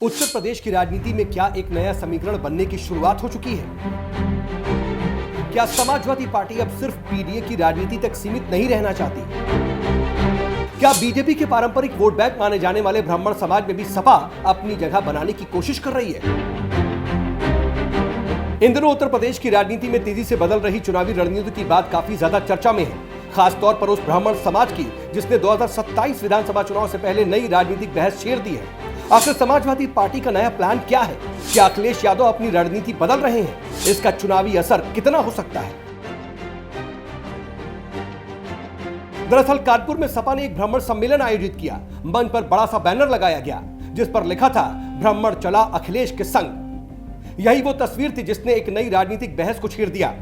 उत्तर प्रदेश की राजनीति में क्या एक नया समीकरण बनने की शुरुआत हो चुकी है? क्या समाजवादी पार्टी अब सिर्फ पीडीए की राजनीति तक सीमित नहीं रहना चाहती? क्या बीजेपी के पारंपरिक वोट बैंक माने जाने वाले ब्राह्मण समाज में भी सपा अपनी जगह बनाने की कोशिश कर रही है? इन दिनों उत्तर प्रदेश की राजनीति में तेजी से बदल रही चुनावी रणनीति की बात काफी ज्यादा चर्चा में है, खासतौर पर उस ब्राह्मण समाज की जिसने 2027 विधानसभा चुनाव से पहले नई राजनीतिक बहस छेड़ दी है। आखिर समाजवादी पार्टी का नया प्लान क्या है? क्या अखिलेश यादव अपनी रणनीति बदल रहे हैं? इसका चुनावी असर कितना हो सकता है? दरअसल कानपुर में सपा ने एक ब्राह्मण सम्मेलन आयोजित किया। मंच पर बड़ा सा बैनर लगाया गया जिस पर लिखा था, ब्राह्मण चला अखिलेश के संग। यही वो तस्वीर थी जिसने एक नई राजनीतिक बहस को छेड़ दिया।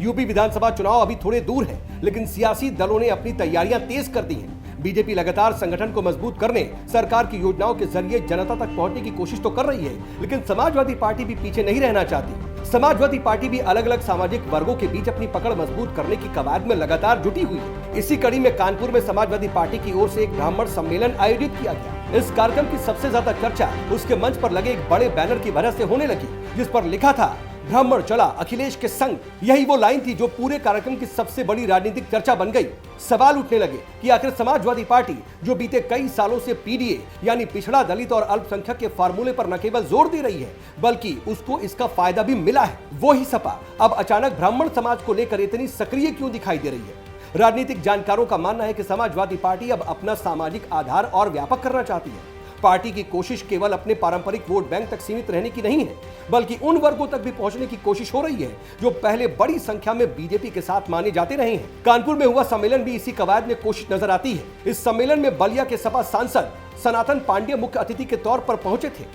यूपी विधानसभा चुनाव अभी थोड़े दूर है, लेकिन सियासी दलों ने अपनी तैयारियां तेज कर दी हैं। बीजेपी लगातार संगठन को मजबूत करने, सरकार की योजनाओं के जरिए जनता तक पहुंचने की कोशिश तो कर रही है, लेकिन समाजवादी पार्टी भी पीछे नहीं रहना चाहती। समाजवादी पार्टी भी अलग अलग सामाजिक वर्गों के बीच अपनी पकड़ मजबूत करने की कवायद में लगातार जुटी हुई है। इसी कड़ी में कानपुर में समाजवादी पार्टी की ओर से एक ब्राह्मण सम्मेलन आयोजित किया गया। इस कार्यक्रम की सबसे ज्यादा चर्चा उसके मंच पर लगे एक बड़े बैनर की वजह से होने लगी, जिस पर लिखा था, ब्राह्मण चला अखिलेश के संग। यही वो लाइन थी जो पूरे कार्यक्रम की सबसे बड़ी राजनीतिक चर्चा बन गई। सवाल उठने लगे कि आखिर समाजवादी पार्टी जो बीते कई सालों से पीडीए यानी पिछड़ा, दलित और अल्पसंख्यक के फार्मूले पर न केवल जोर दे रही है, बल्कि उसको इसका फायदा भी मिला है, वो ही सपा अब अचानक ब्राह्मण समाज को लेकर इतनी सक्रिय क्यों दिखाई दे रही है? राजनीतिक जानकारों का मानना है कि समाजवादी पार्टी अब अपना सामाजिक आधार और व्यापक करना चाहती है। पार्टी की कोशिश केवल अपने पारंपरिक वोट बैंक तक सीमित रहने की नहीं है, बल्कि उन वर्गों तक भी पहुंचने की कोशिश हो रही है जो पहले बड़ी संख्या में बीजेपी के साथ माने जाते रहे हैं। कानपुर में हुआ सम्मेलन भी इसी कवायद में कोशिश नजर आती है। इस सम्मेलन में बलिया के सपा सांसद सनातन पांडेय मुख्य अतिथि के तौर पर पहुंचे थे।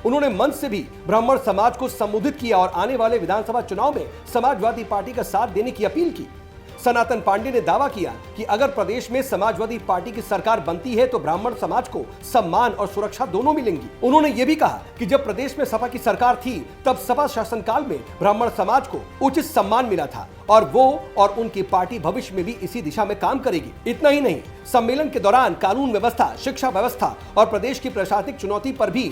उन्होंने मंच से भी ब्राह्मण समाज को संबोधित किया और आने वाले विधानसभा चुनाव में समाजवादी पार्टी का साथ देने की अपील की। सनातन पांडे ने दावा किया कि अगर प्रदेश में समाजवादी पार्टी की सरकार बनती है तो ब्राह्मण समाज को सम्मान और सुरक्षा दोनों मिलेंगी। उन्होंने ये भी कहा कि जब प्रदेश में सपा की सरकार थी तब सपा शासनकाल में ब्राह्मण समाज को उचित सम्मान मिला था और वो और उनकी पार्टी भविष्य में भी इसी दिशा में काम करेगी। इतना ही नहीं, सम्मेलन के दौरान कानून व्यवस्था, शिक्षा व्यवस्था और प्रदेश की प्रशासनिक चुनौती पर भी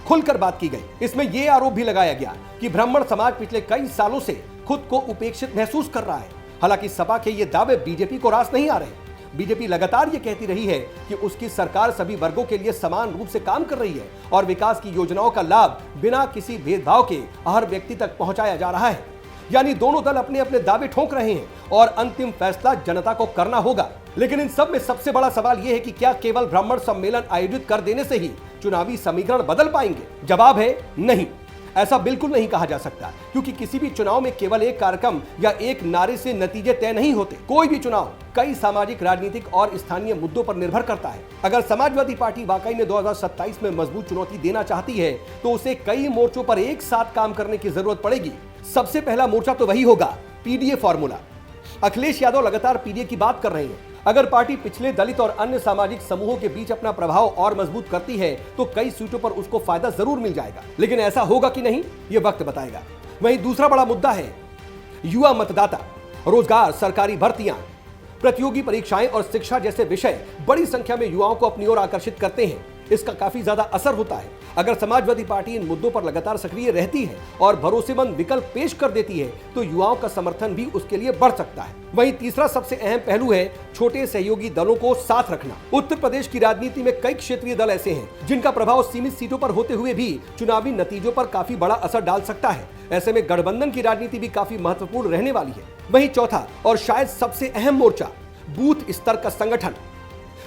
खुलकर बात की गई। इसमें यह आरोप भी लगाया गया कि ब्राह्मण समाज पिछले कई सालों से खुद को उपेक्षित महसूस कर रहा है। हालांकि सपा के ये दावे बीजेपी को रास नहीं आ रहे। बीजेपी लगातार ये कहती रही है कि उसकी सरकार सभी वर्गों के लिए समान रूप से काम कर रही है और विकास की योजनाओं का लाभ बिना किसी भेदभाव के हर व्यक्ति तक पहुंचाया जा रहा है। यानी दोनों दल अपने अपने दावे ठोक रहे हैं और अंतिम फैसला जनता को करना होगा। लेकिन इन सब में सबसे बड़ा सवाल यह है कि क्या केवल ब्राह्मण सम्मेलन आयोजित कर देने से ही चुनावी समीकरण बदल पाएंगे? जवाब है नहीं। ऐसा बिल्कुल नहीं कहा जा सकता, क्योंकि किसी भी चुनाव में केवल एक कार्यक्रम या एक नारे से नतीजे तय नहीं होते। कोई भी चुनाव कई सामाजिक, राजनीतिक और स्थानीय मुद्दों पर निर्भर करता है। अगर समाजवादी पार्टी वाकई में 2027 में मजबूत चुनौती देना चाहती है तो उसे कई मोर्चों पर एक साथ काम करने की जरूरत पड़ेगी। सबसे पहला मोर्चा तो वही होगा, पीडीए फॉर्मूला। अखिलेश यादव लगातार पीडीए की बात कर रहे हैं। अगर पार्टी पिछले, दलित और अन्य सामाजिक समूहों के बीच अपना प्रभाव और मजबूत करती है तो कई सीटों पर उसको फायदा जरूर मिल जाएगा, लेकिन ऐसा होगा कि नहीं ये वक्त बताएगा। वहीं दूसरा बड़ा मुद्दा है युवा मतदाता। रोजगार, सरकारी भर्तियां, प्रतियोगी परीक्षाएं और शिक्षा जैसे विषय बड़ी संख्या में युवाओं को अपनी ओर आकर्षित करते हैं। इसका काफी ज्यादा असर होता है। अगर समाजवादी पार्टी इन मुद्दों पर लगातार सक्रिय रहती है और भरोसेमंद विकल्प पेश कर देती है तो युवाओं का समर्थन भी उसके लिए बढ़ सकता है। वहीं तीसरा सबसे अहम पहलू है छोटे सहयोगी दलों को साथ रखना। उत्तर प्रदेश की राजनीति में कई क्षेत्रीय दल ऐसे हैं जिनका प्रभाव सीमित सीटों पर होते हुए भी चुनावी नतीजों पर काफी बड़ा असर डाल सकता है। ऐसे में गठबंधन की राजनीति भी काफी महत्वपूर्ण रहने वाली है। वहीं चौथा और शायद सबसे अहम मोर्चा, बूथ स्तर का संगठन।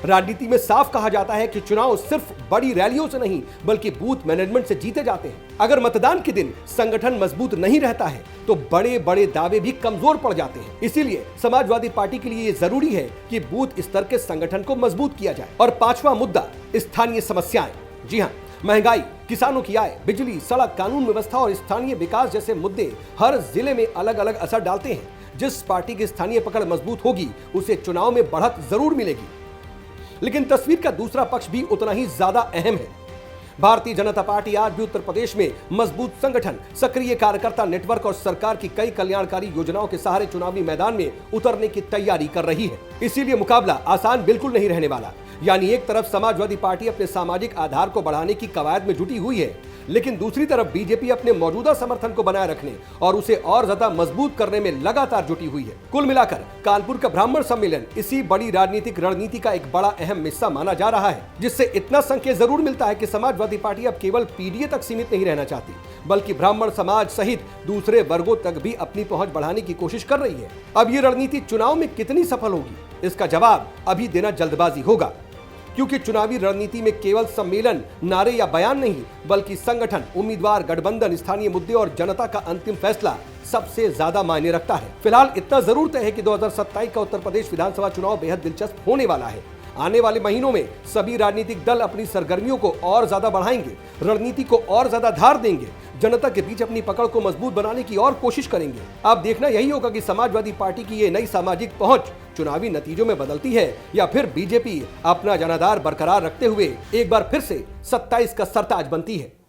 राजनीति में साफ कहा जाता है कि चुनाव सिर्फ बड़ी रैलियों से नहीं बल्कि बूथ मैनेजमेंट से जीते जाते हैं। अगर मतदान के दिन संगठन मजबूत नहीं रहता है तो बड़े बड़े दावे भी कमजोर पड़ जाते हैं। इसीलिए समाजवादी पार्टी के लिए ये जरूरी है कि बूथ स्तर के संगठन को मजबूत किया जाए। और पांचवा मुद्दा, स्थानीय समस्याएं। जी हाँ, महंगाई, किसानों की आय, बिजली, सड़क, कानून व्यवस्था और स्थानीय विकास जैसे मुद्दे हर जिले में अलग अलग असर डालते हैं। जिस पार्टी की स्थानीय पकड़ मजबूत होगी उसे चुनाव में बढ़त जरूर मिलेगी। लेकिन तस्वीर का दूसरा पक्ष भी उतना ही ज्यादा अहम है। भारतीय जनता पार्टी आज भी उत्तर प्रदेश में मजबूत संगठन, सक्रिय कार्यकर्ता नेटवर्क और सरकार की कई कल्याणकारी योजनाओं के सहारे चुनावी मैदान में उतरने की तैयारी कर रही है। इसीलिए मुकाबला आसान बिल्कुल नहीं रहने वाला। यानी एक तरफ समाजवादी पार्टी अपने सामाजिक आधार को बढ़ाने की कवायद में जुटी हुई है, लेकिन दूसरी तरफ बीजेपी अपने मौजूदा समर्थन को बनाए रखने और उसे और ज्यादा मजबूत करने में लगातार जुटी हुई है। कुल मिलाकर कानपुर का ब्राह्मण सम्मेलन इसी बड़ी राजनीतिक रणनीति का एक बड़ा अहम हिस्सा माना जा रहा है, जिससे इतना संकेत जरूर मिलता है कि समाजवादी पार्टी अब केवल पीडीए तक सीमित नहीं रहना चाहती, बल्कि ब्राह्मण समाज सहित दूसरे वर्गों तक भी अपनी पहुंच बढ़ाने की कोशिश कर रही है। अब ये रणनीति चुनाव में कितनी सफल होगी, इसका जवाब अभी देना जल्दबाजी होगा, क्योंकि चुनावी रणनीति में केवल सम्मेलन, नारे या बयान नहीं, बल्कि संगठन, उम्मीदवार, गठबंधन, स्थानीय मुद्दे और जनता का अंतिम फैसला सबसे ज्यादा मायने रखता है। फिलहाल इतना जरूर तय है कि 2027 का उत्तर प्रदेश विधानसभा चुनाव बेहद दिलचस्प होने वाला है। आने वाले महीनों में सभी राजनीतिक दल अपनी सरगर्मियों को और ज्यादा बढ़ाएंगे, रणनीति को और ज्यादा धार देंगे, जनता के बीच अपनी पकड़ को मजबूत बनाने की और कोशिश करेंगे। अब देखना यही होगा कि समाजवादी पार्टी की ये नई सामाजिक पहुंच चुनावी नतीजों में बदलती है या फिर बीजेपी अपना जनाधार बरकरार रखते हुए एक बार फिर से 27 का सरताज बनती है।